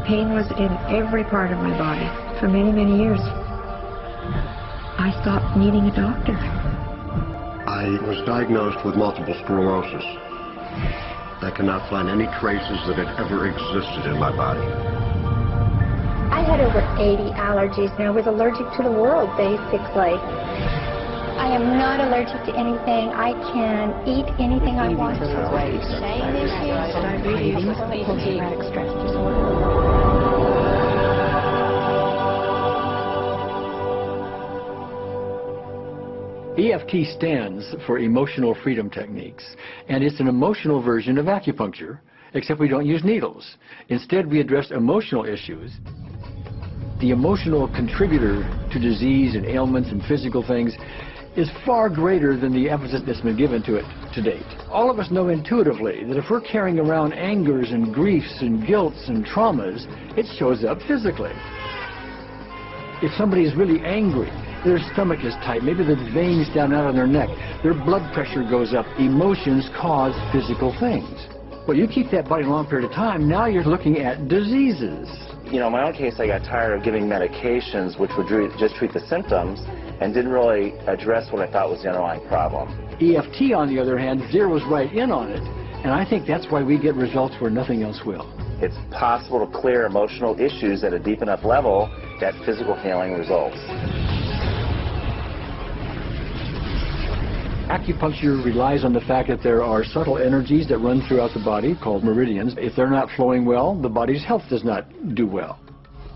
Pain was in every part of my body for many, many years. I stopped needing a doctor. I was diagnosed with multiple sclerosis. I cannot find any traces that it ever existed in my body. I had over 80 allergies and I was allergic to the world, basically. I am not allergic to anything. I can eat anything I want to. Diabetes, post-traumatic stress disorder. EFT stands for Emotional Freedom Techniques, and it's an emotional version of acupuncture, except we don't use needles. Instead, we address emotional issues. The emotional contributor to disease and ailments and physical things is far greater than the emphasis that's been given to it to date. All of us know intuitively that if we're carrying around angers and griefs and guilts and traumas, it shows up physically. If somebody is really angry, their stomach is tight, maybe the veins down out of their neck, their blood pressure goes up. Emotions cause physical things. Well, you keep that body a long period of time, now you're looking at diseases. You know, in my own case, I got tired of giving medications which would just treat the symptoms and didn't really address what I thought was the underlying problem. EFT, on the other hand, zeroes right in on it, and I think that's why we get results where nothing else will. It's possible to clear emotional issues at a deep enough level that physical healing results. Acupuncture relies on the fact that there are subtle energies that run throughout the body called meridians. If they're not flowing well, the body's health does not do well.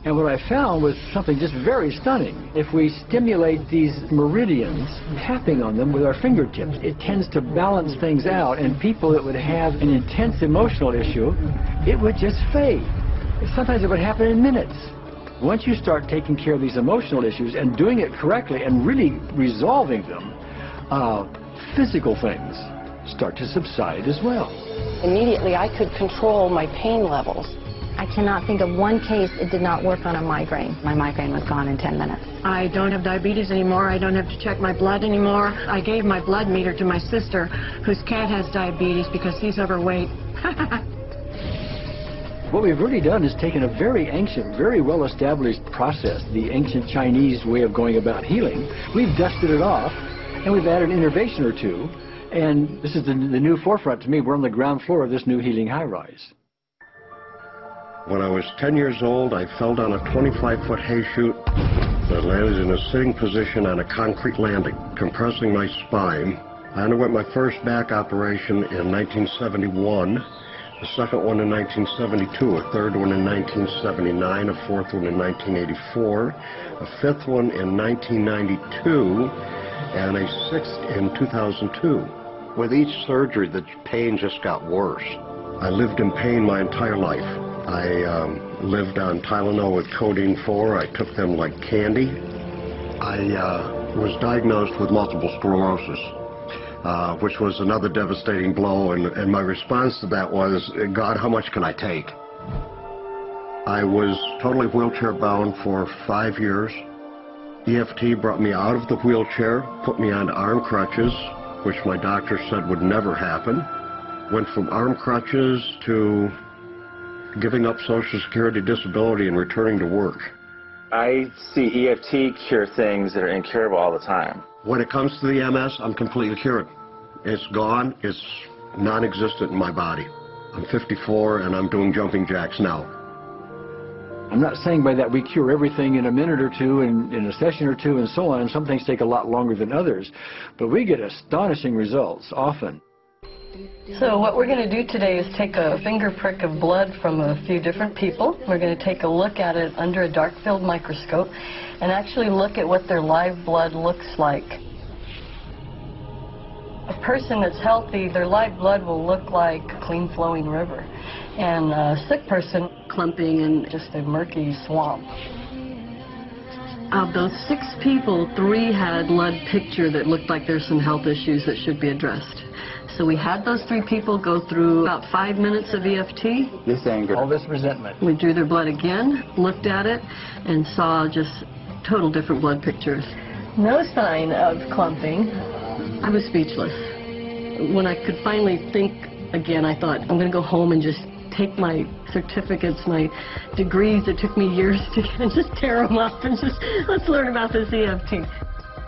And what I found was something just very stunning. If we stimulate these meridians, tapping on them with our fingertips, it tends to balance things out, and people that would have an intense emotional issue, it would just fade. Sometimes it would happen in minutes. Once you start taking care of these emotional issues and doing it correctly and really resolving them, physical things start to subside as well. Immediately, I could control my pain levels. I cannot think of one case it did not work on a migraine. My migraine was gone in 10 minutes. I don't have diabetes anymore. I don't have to check my blood anymore. I gave my blood meter to my sister, whose cat has diabetes because he's overweight. What we've really done is taken a very ancient, very well-established process, the ancient Chinese way of going about healing. We've dusted it off, and we've added an innovation or two, and this is the new forefront to me. We're on the ground floor of this new healing high-rise. When I was 10 years old, I fell down a 25-foot hay chute that landed in a sitting position on a concrete landing, compressing my spine. I underwent my first back operation in 1971, a second one in 1972, a third one in 1979, a fourth one in 1984, a fifth one in 1992, and a sixth in 2002. With each surgery, the pain just got worse. I lived in pain my entire life. I lived on Tylenol with codeine 4. I took them like candy. I was diagnosed with multiple sclerosis, which was another devastating blow, and my response to that was, God, how much can I take? I was totally wheelchair bound for 5 years. EFT brought me out of the wheelchair, put me on arm crutches, which my doctor said would never happen. Went from arm crutches to giving up Social Security disability and returning to work. I see EFT cure things that are incurable all the time. When it comes to the MS, I'm completely cured. It's gone. It's non-existent in my body. I'm 54 and I'm doing jumping jacks now. I'm not saying by that we cure everything in a minute or two, in a session or two, and so on. Some things take a lot longer than others, but we get astonishing results often. So what we're going to do today is take a finger prick of blood from a few different people. We're going to take a look at it under a dark field microscope and actually look at what their live blood looks like. A person that's healthy, their live blood will look like a clean flowing river, and a sick person clumping in just a murky swamp. Of those 6 people, 3 had blood picture that looked like there's some health issues that should be addressed. So we had those 3 people go through about 5 minutes of EFT. This anger, all this resentment. We drew their blood again, looked at it, and saw just total different blood pictures. No sign of clumping. I was speechless. When I could finally think again, I thought, I'm going to go home and just take my certificates, my degrees that took me years to get, and just tear them up and just, let's learn about this EFT.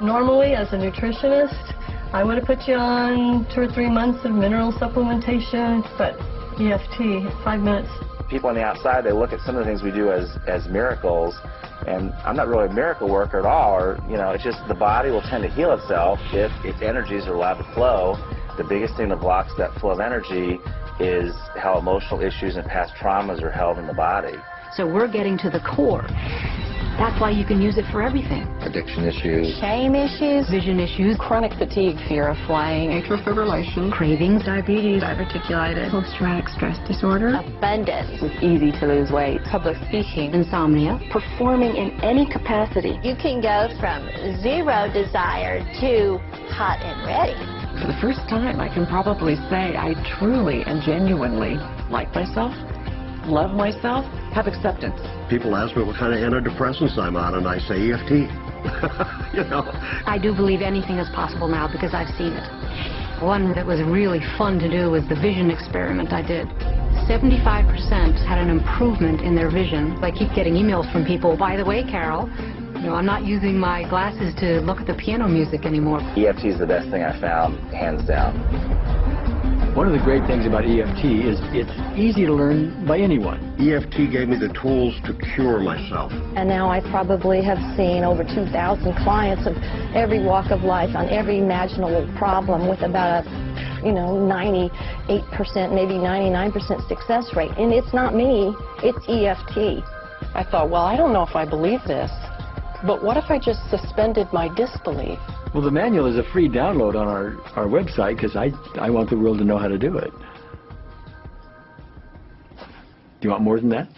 Normally, as a nutritionist, I would have put you on 2 or 3 months of mineral supplementation, but EFT, 5 minutes. People on the outside, they look at some of the things we do as miracles, and I'm not really a miracle worker at all, or, you know, it's just the body will tend to heal itself if its energies are allowed to flow. The biggest thing that blocks that flow of energy is how emotional issues and past traumas are held in the body. So we're getting to the core. That's why you can use it for everything. Addiction issues. Shame issues. Vision issues. Chronic fatigue, fear of flying, atrial fibrillation, Cravings. diabetes, diverticulitis, post-traumatic stress disorder, Abundance. it's easy to lose weight, public speaking, Insomnia. performing in any capacity. You can go from zero desire to hot and ready. For the first time, I can probably say I truly and genuinely like myself, love myself, have acceptance. People ask me what kind of antidepressants I'm on, and I say EFT. You know. I do believe anything is possible now because I've seen it. One that was really fun to do was the vision experiment I did. 75% had an improvement in their vision. I keep getting emails from people, by the way, Carol, you know, I'm not using my glasses to look at the piano music anymore. EFT is the best thing I found, hands down. One of the great things about EFT is it's easy to learn by anyone. EFT gave me the tools to cure myself. And now I probably have seen over 2,000 clients of every walk of life on every imaginable problem with about a, 98%, maybe 99% success rate. And it's not me, it's EFT. I thought, well, I don't know if I believe this, but what if I just suspended my disbelief? Well, the manual is a free download on our website because I want the world to know how to do it. Do you want more than that?